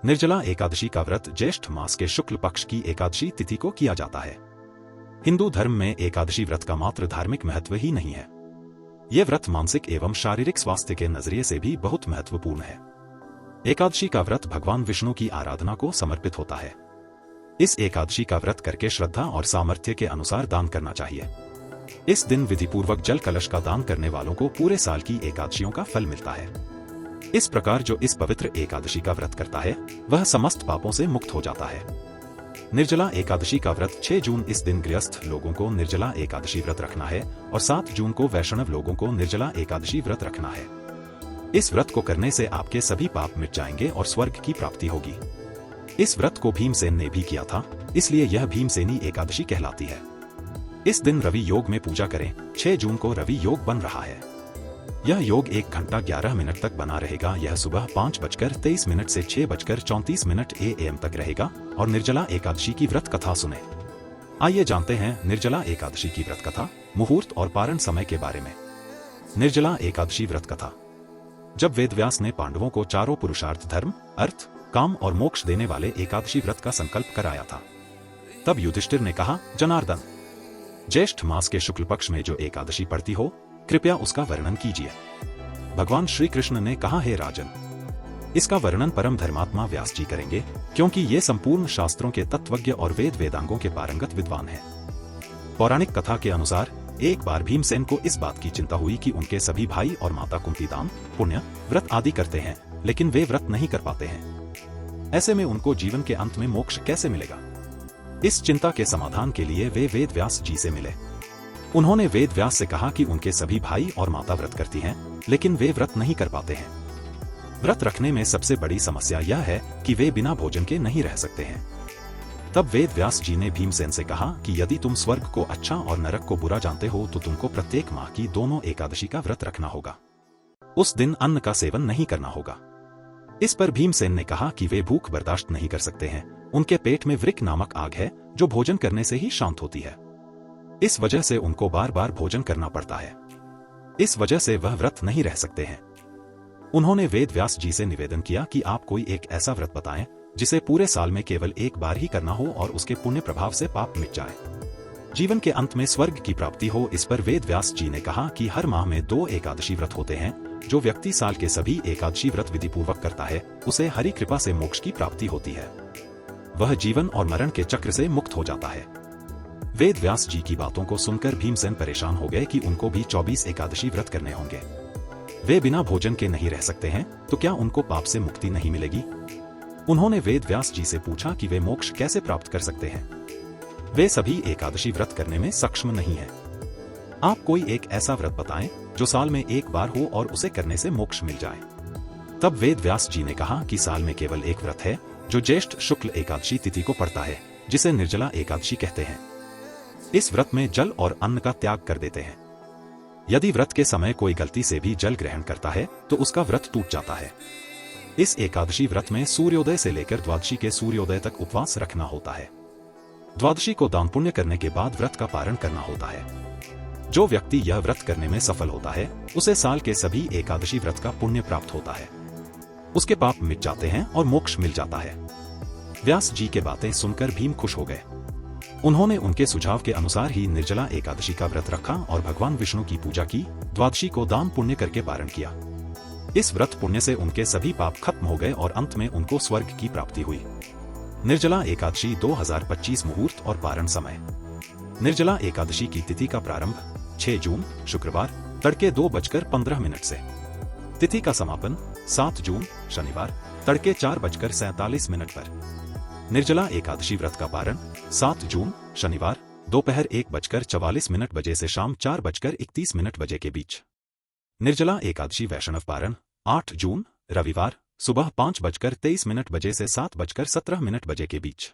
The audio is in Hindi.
निर्जला एकादशी का व्रत ज्येष्ठ मास के शुक्ल पक्ष की एकादशी तिथि को किया जाता है। हिंदू धर्म में एकादशी व्रत का मात्र धार्मिक महत्व ही नहीं है, यह व्रत मानसिक एवं शारीरिक स्वास्थ्य के नजरिए से भी बहुत महत्वपूर्ण है। एकादशी का व्रत भगवान विष्णु की आराधना को समर्पित होता है। इस एकादशी का व्रत करके श्रद्धा और सामर्थ्य के अनुसार दान करना चाहिए। इस दिन विधिपूर्वक जल कलश का दान करने वालों को पूरे साल की एकादशियों का फल मिलता है। इस प्रकार जो इस पवित्र एकादशी का व्रत करता है वह समस्त पापों से मुक्त हो जाता है। निर्जला एकादशी का व्रत 6 जून इस दिन गृहस्थ लोगों को निर्जला एकादशी व्रत रखना है और 7 जून को वैष्णव लोगों को निर्जला एकादशी व्रत रखना है। इस व्रत को करने से आपके सभी पाप मिट जाएंगे और स्वर्ग की प्राप्ति होगी। इस व्रत को भीमसेन ने भी किया था, इसलिए यह भीमसेनी एकादशी कहलाती है। इस दिन रवि योग में पूजा करें। 6 जून को रवि योग बन रहा है। यह योग 1 घंटा 11 मिनट तक बना रहेगा। यह सुबह 5:23 से 6:34 AM तक रहेगा और निर्जला एकादशी की व्रत कथा सुने। आइए जानते हैं निर्जला एकादशी की व्रत कथा, मुहूर्त और पारण समय के बारे में। निर्जला एकादशी व्रत कथा। जब वेदव्यास ने पांडवों को चारों पुरुषार्थ धर्म, अर्थ, काम और मोक्ष देने वाले एकादशी व्रत का संकल्प कराया था, तब युधिष्ठिर ने कहा, जनार्दन, ज्येष्ठ मास के शुक्ल पक्ष में जो एकादशी पड़ती हो, कृपया उसका वर्णन कीजिए। भगवान श्री कृष्ण ने कहा, हे राजन, इसका वर्णन परम धर्मात्मा व्यास जी करेंगे, क्योंकि ये संपूर्ण शास्त्रों के तत्वज्ञ और वेद वेदांगों के पारंगत विद्वान हैं। पौराणिक कथा के अनुसार एक बार भीमसेन को इस बात की चिंता हुई कि उनके सभी भाई और माता कुंती दान, पुण्य, व्रत आदि करते हैं, लेकिन वे व्रत नहीं कर पाते हैं। ऐसे में उनको जीवन के अंत में मोक्ष कैसे मिलेगा? इस चिंता के समाधान के लिए वे वेद व्यास जी से मिले। उन्होंने वेद व्यास से कहा कि उनके सभी भाई और माता व्रत करती हैं, लेकिन वे व्रत नहीं कर पाते हैं। व्रत रखने में सबसे बड़ी समस्या यह है कि वे बिना भोजन के नहीं रह सकते हैं। तब वेद व्यास जी ने भीमसेन से कहा कि यदि तुम स्वर्ग को अच्छा और नरक को बुरा जानते हो तो तुमको प्रत्येक माह की दोनों एकादशी का व्रत रखना होगा। उस दिन अन्न का सेवन नहीं करना होगा। इस पर भीमसेन ने कहा कि वे भूख बर्दाश्त नहीं कर सकते हैं। उनके पेट में वृक्क नामक आग है जो भोजन करने से ही शांत होती है। इस वजह से उनको बार बार भोजन करना पड़ता है। इस वजह से वह व्रत नहीं रह सकते हैं। उन्होंने वेद व्यास जी से निवेदन किया कि आप कोई एक ऐसा व्रत बताएं जिसे पूरे साल में केवल एक बार ही करना हो और उसके पुण्य प्रभाव से पाप मिट जाए, जीवन के अंत में स्वर्ग की प्राप्ति हो। इस पर वेद व्यास जी ने कहा कि हर माह में 2 एकादशी व्रत होते हैं। जो व्यक्ति साल के सभी एकादशी व्रत विधि पूर्वक करता है उसे हरि कृपा से मोक्ष की प्राप्ति होती है। वह जीवन और मरण के चक्र से मुक्त हो जाता है। वेद व्यास जी की बातों को सुनकर भीमसेन परेशान हो गए कि उनको भी 24 एकादशी व्रत करने होंगे। वे बिना भोजन के नहीं रह सकते हैं, तो क्या उनको पाप से मुक्ति नहीं मिलेगी? उन्होंने वेद व्यास जी से पूछा कि वे मोक्ष कैसे प्राप्त कर सकते हैं। वे सभी एकादशी व्रत करने में सक्षम नहीं है। आप कोई एक ऐसा व्रत बताएं जो साल में एक बार हो और उसे करने से मोक्ष मिल जाए। तब वेद व्यास जी ने कहा कि साल में केवल एक व्रत है जो ज्येष्ठ शुक्ल एकादशी तिथि को पड़ता है, जिसे निर्जला एकादशी कहते हैं। इस व्रत में जल और अन्न का त्याग कर देते हैं। यदि व्रत के समय कोई गलती से भी जल ग्रहण करता है तो उसका व्रत टूट जाता है। इस एकादशी व्रत में सूर्योदय से लेकर द्वादशी के सूर्योदय तक उपवास रखना होता है। द्वादशी को दान पुण्य करने के बाद व्रत का पारण करना होता है। जो व्यक्ति यह व्रत करने में सफल होता है उसे साल के सभी एकादशी व्रत का पुण्य प्राप्त होता है। उसके पाप मिट जाते हैं और मोक्ष मिल जाता है। व्यास जी के बातें सुनकर भीम खुश हो गए। उन्होंने उनके सुझाव के अनुसार ही निर्जला एकादशी का व्रत रखा और भगवान विष्णु की पूजा की। द्वादशी को दान पुण्य करके पारण किया। इस व्रत पुण्य से उनके सभी पाप खत्म हो गए और अंत में उनको स्वर्ग की प्राप्ति हुई। निर्जला एकादशी 2025 मुहूर्त और पारण समय। निर्जला एकादशी की तिथि का प्रारंभ 6 जून शुक्रवार तड़के 2:15 से। तिथि का समापन 7 जून शनिवार तड़के 4:47 पर। निर्जला एकादशी व्रत का पारण 7 जून शनिवार दोपहर 1:44 बजे से शाम 4:31 बजे के बीच। निर्जला एकादशी वैष्णव पारण 8 जून रविवार सुबह 5:23 बजे से 7:17 बजे के बीच।